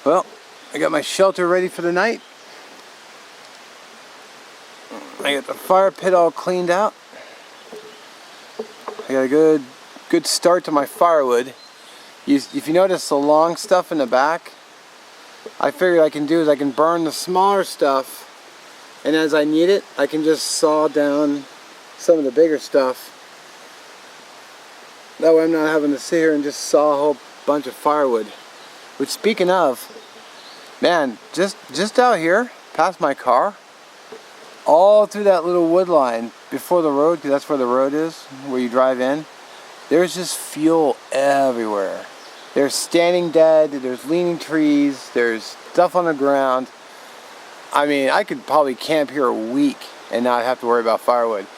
Well, I got my shelter ready for the night. I got the fire pit all cleaned out. I got a good start to my firewood. If you notice the long stuff in the back, I figured I can do is I can burn the smaller stuff, and as I need it, I can just saw down some of the bigger stuff. That way I'm not having to sit here and just saw a whole bunch of firewood. Which, speaking of, man, just out here, past my car, all through that little wood line before the road, because that's where the road is, where you drive in, there's just fuel everywhere. There's standing dead, there's leaning trees, there's stuff on the ground. I mean, I could probably camp here a week and not have to worry about firewood.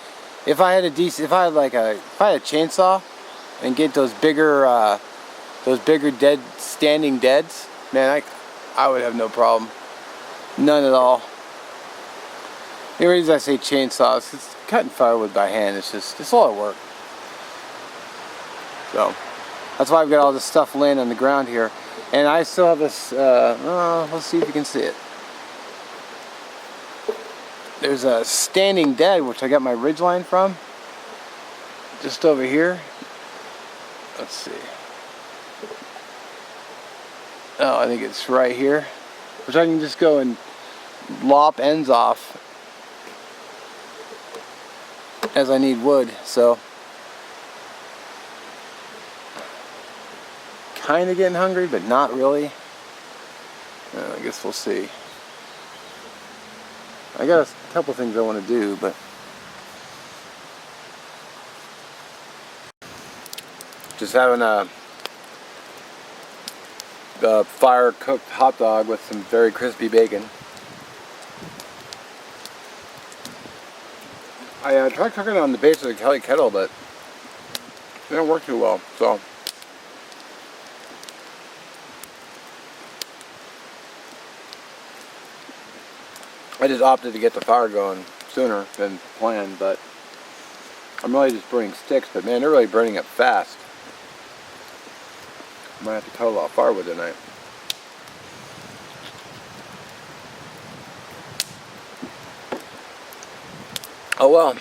If I had a chainsaw and get those bigger dead, standing deads, man, I would have no problem. None at all. The reason I say chainsaws, it's cutting firewood by hand. It's a lot of work. So that's why I've got all this stuff laying on the ground here, and I still have this. Let's see if you can see it. There's a standing dead, which I got my ridgeline from, just over here. Let's see. Oh, I think it's right here, which I can just go and lop ends off as I need wood. So kind of getting hungry, but not really. I guess we'll see. I got a couple things I want to do, but just having a fire cooked hot dog with some very crispy bacon. I tried cooking it on the base of the Kelly kettle, but it didn't work too well. So I just opted to get the fire going sooner than planned, but I'm really just burning sticks, but man, they're really burning up fast. I might have to cut a lot of firewood tonight. Oh well.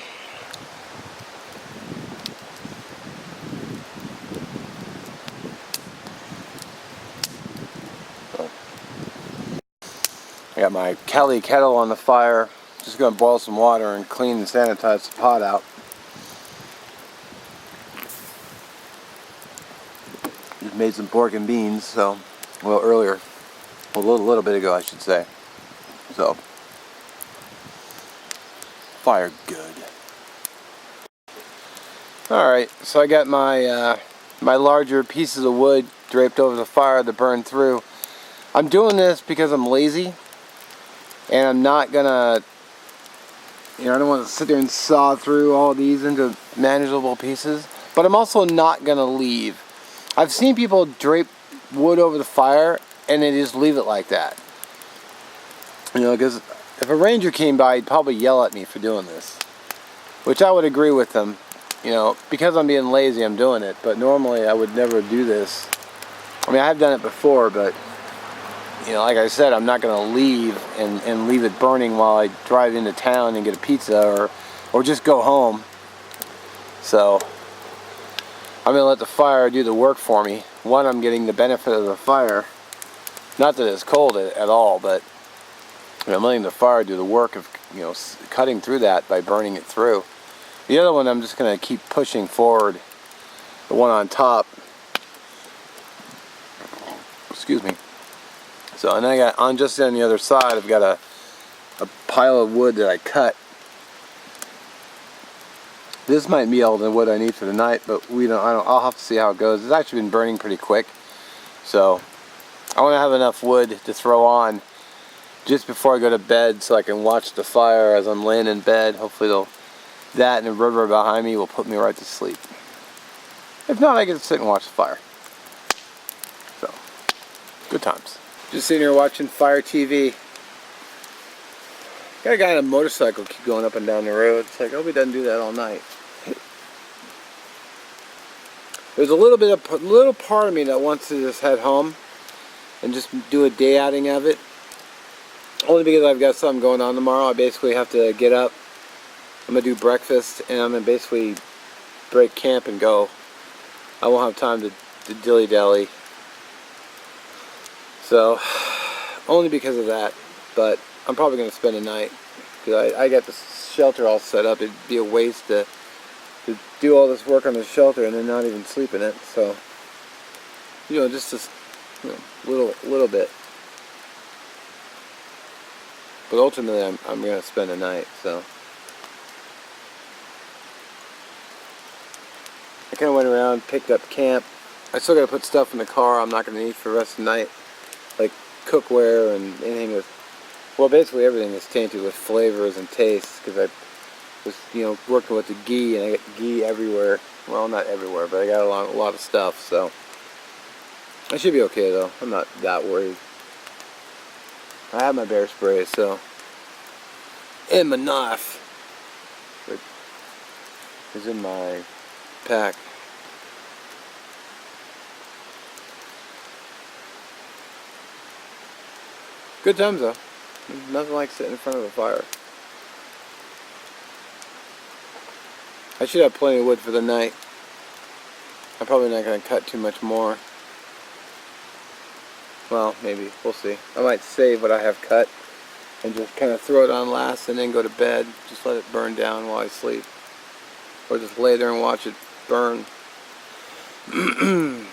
I got my Kelly kettle on the fire. Just gonna boil some water and clean and sanitize the pot out. Just made some pork and beans, so earlier, a little bit ago, I should say. So fire good. All right, so I got my my larger pieces of wood draped over the fire to burn through. I'm doing this because I'm lazy. And I'm not gonna, I don't want to sit there and saw through all these into manageable pieces. But I'm also not gonna leave. I've seen people drape wood over the fire and they just leave it like that. Because if a ranger came by, he'd probably yell at me for doing this. Which I would agree with them. Because I'm being lazy, I'm doing it. But normally I would never do this. I mean, I have done it before, but like I said, I'm not going to leave and leave it burning while I drive into town and get a pizza or just go home. So I'm going to let the fire do the work for me. One, I'm getting the benefit of the fire. Not that it's cold at all, but I'm letting the fire do the work of cutting through that by burning it through. The other one, I'm just going to keep pushing forward. The one on top. Excuse me. So, and I got just on the other side, I've got a pile of wood that I cut. This might be all the wood I need for the night, but I'll have to see how it goes. It's actually been burning pretty quick, so I want to have enough wood to throw on just before I go to bed, so I can watch the fire as I'm laying in bed. Hopefully, that and the river behind me will put me right to sleep. If not, I get to sit and watch the fire. So, good times. Just sitting here watching Fire TV. Got a guy on a motorcycle keep going up and down the road. It's like, I hope he doesn't do that all night. There's a little part of me that wants to just head home and just do a day outing of it. Only because I've got something going on tomorrow. I basically have to get up. I'm going to do breakfast, and I'm going to basically break camp and go. I won't have time to dilly-dally. So, only because of that. But I'm probably going to spend a night. Because I got the shelter all set up. It'd be a waste to do all this work on the shelter and then not even sleep in it. So, you know, just little bit. But ultimately, I'm going to spend a night. So, I kind of went around, picked up camp. I still got to put stuff in the car I'm not going to need for the rest of the night, like cookware and anything with. Well, basically everything is tainted with flavors and tastes because I was, working with the ghee, and I got ghee everywhere. Well, not everywhere, but I got a lot of stuff, so I should be okay though. I'm not that worried. I have my bear spray, so, and my knife, which is in my pack. Good times though. There's nothing like sitting in front of a fire. I should have plenty of wood for the night. I'm probably not going to cut too much more. Well, maybe. We'll see. I might save what I have cut and just kind of throw it on last and then go to bed. Just let it burn down while I sleep. Or just lay there and watch it burn.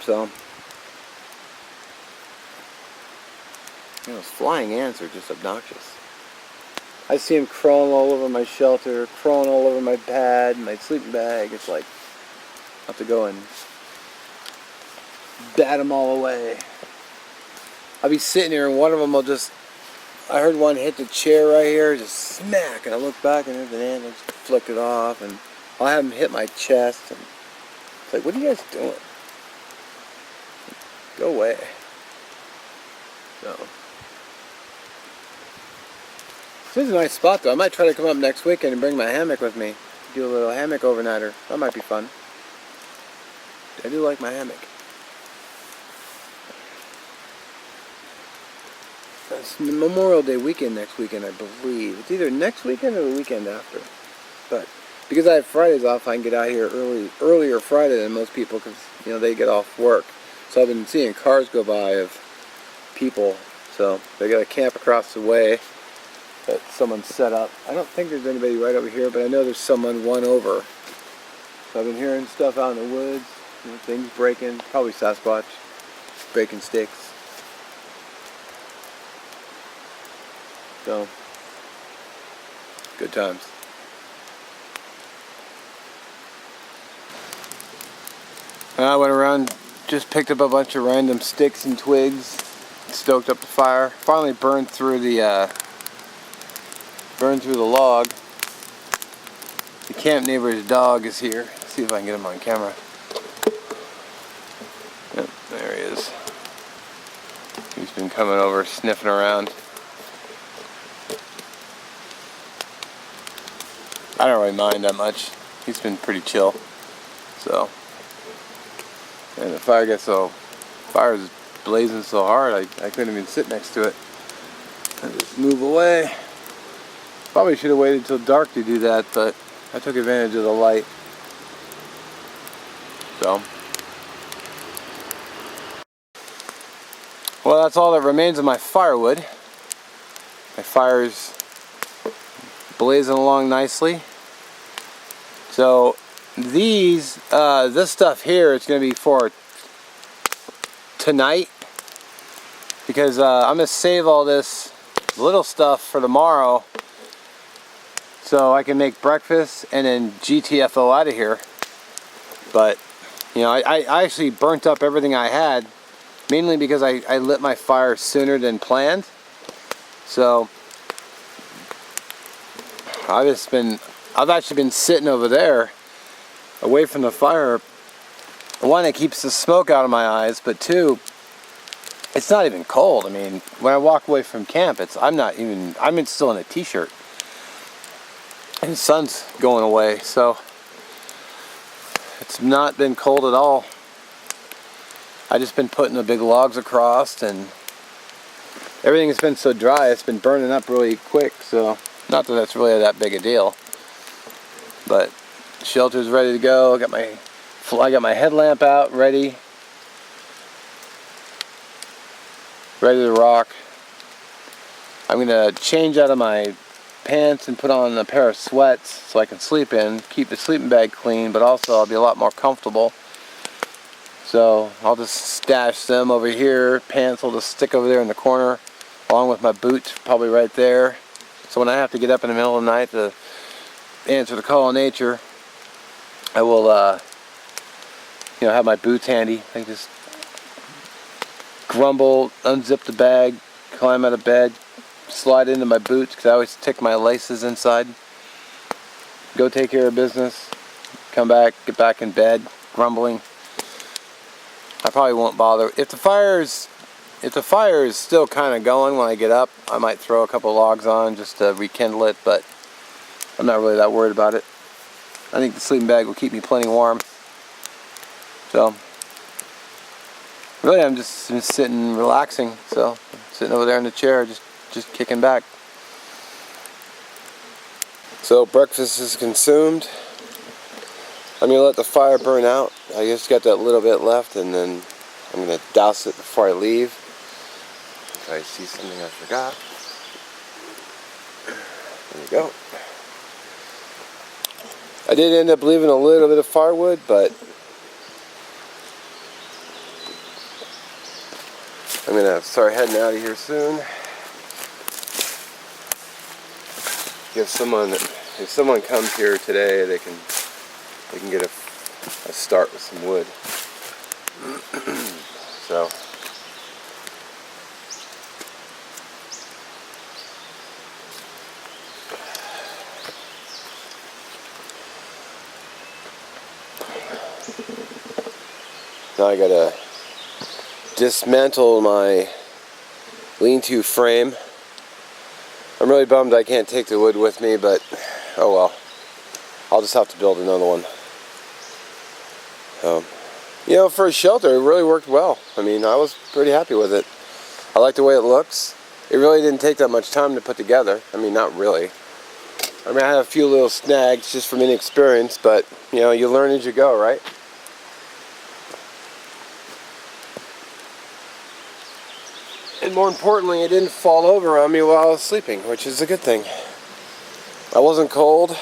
So, those flying ants are just obnoxious. I see them crawling all over my shelter, crawling all over my pad, my sleeping bag. It's like, I have to go and bat them all away. I'll be sitting here and one of them will just, I heard one hit the chair right here, just smack, and I look back and there's an ant and just flicked it off, and I'll have them hit my chest, and it's like, what are you guys doing? Go away. So, this is a nice spot though. I might try to come up next weekend and bring my hammock with me. Do a little hammock overnighter. That might be fun. I do like my hammock. It's Memorial Day weekend next weekend, I believe. It's either next weekend or the weekend after. But because I have Fridays off, I can get out here earlier Friday than most people because, they get off work. So I've been seeing cars go by of people. So they got a camp across the way that someone set up. I don't think there's anybody right over here, but I know there's someone one over. So I've been hearing stuff out in the woods, things breaking, probably Sasquatch, breaking sticks. So, good times. I went around, just picked up a bunch of random sticks and twigs, stoked up the fire, finally burned through the log. The camp neighbor's dog is here. Let's see if I can get him on camera. Yep, there he is. He's been coming over, sniffing around. I don't really mind that much. He's been pretty chill. So, and the fire is blazing so hard I couldn't even sit next to it. I just move away. Probably should have waited till dark to do that, but I took advantage of the light. So, well, that's all that remains of my firewood. My fire's blazing along nicely. So this stuff here is going to be for tonight because I'm going to save all this little stuff for tomorrow so I can make breakfast and then GTFO out of here. But I actually burnt up everything I had mainly because I lit my fire sooner than planned. So I've actually been sitting over there away from the fire. One, it keeps the smoke out of my eyes, but two, it's not even cold. I mean, when I walk away from camp, I'm still in a t-shirt. And the sun's going away, so it's not been cold at all. I just been putting the big logs across and everything has been so dry, it's been burning up really quick, so not that that's really that big a deal. But shelter's ready to go. I got my headlamp out, ready to rock. I'm gonna change out of my pants and put on a pair of sweats so I can sleep in, keep the sleeping bag clean, but also I'll be a lot more comfortable. So I'll just stash them over here. Pants will just stick over there in the corner, along with my boots probably right there. So when I have to get up in the middle of the night to answer the call of nature, I will, have my boots handy. I can just grumble, unzip the bag, climb out of bed, slide into my boots because I always tick my laces inside. Go take care of business, come back, get back in bed, grumbling. I probably won't bother. If the fire is still kind of going when I get up, I might throw a couple logs on just to rekindle it, but I'm not really that worried about it. I think the sleeping bag will keep me plenty warm. So, really I'm just sitting relaxing. So, I'm sitting over there in the chair, just kicking back. So, breakfast is consumed. I'm going to let the fire burn out. I just got that little bit left, and then I'm going to douse it before I leave. If I see something I forgot. There you go. I did end up leaving a little bit of firewood, but I'm going to start heading out of here soon. If someone comes here today, they can get a start with some wood. So now I gotta dismantle my lean-to frame. I'm really bummed I can't take the wood with me, but oh well. I'll just have to build another one. For a shelter, it really worked well. I mean, I was pretty happy with it. I like the way it looks. It really didn't take that much time to put together. I mean, not really. I mean, I had a few little snags just from inexperience, but, you learn as you go, right? And more importantly, it didn't fall over on me while I was sleeping, which is a good thing. I wasn't cold.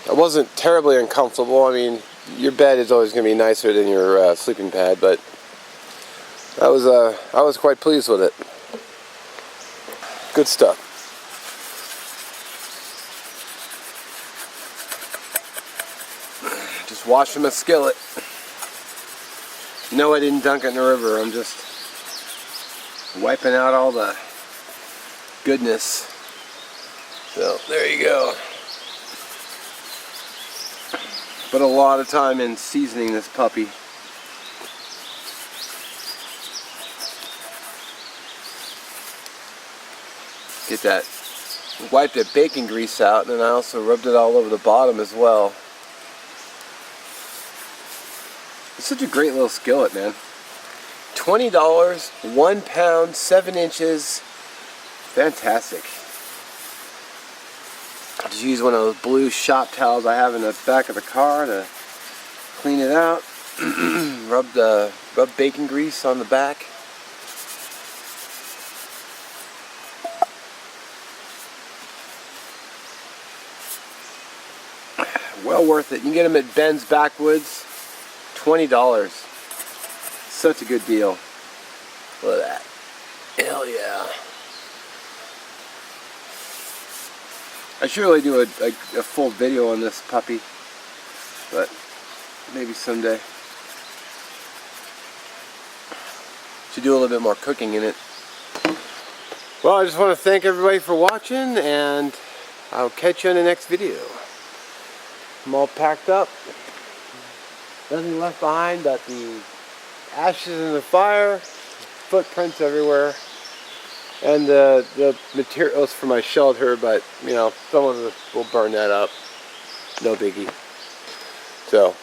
I wasn't terribly uncomfortable. I mean, your bed is always going to be nicer than your sleeping pad, but I was quite pleased with it. Good stuff. Just washing my skillet. No, I didn't dunk it in the river. I'm just wiping out all the goodness. So there you go. Put a lot of time in seasoning this puppy. Get that, wiped that bacon grease out, and then I also rubbed it all over the bottom as well. It's such a great little skillet, man. $20, 1 pound, 7 inches. Fantastic. Just use one of those blue shop towels I have in the back of the car to clean it out. Rub bacon grease on the back. Well worth it. You can get them at Ben's Backwoods. $20. Such a good deal. Look at that. Hell yeah. I should really do a full video on this puppy, but maybe someday. Should do a little bit more cooking in it. Well, I just want to thank everybody for watching, and I'll catch you in the next video. I'm all packed up. Nothing left behind but the ashes in the fire, footprints everywhere, and the materials for my shelter, but someone will burn that up. No biggie. So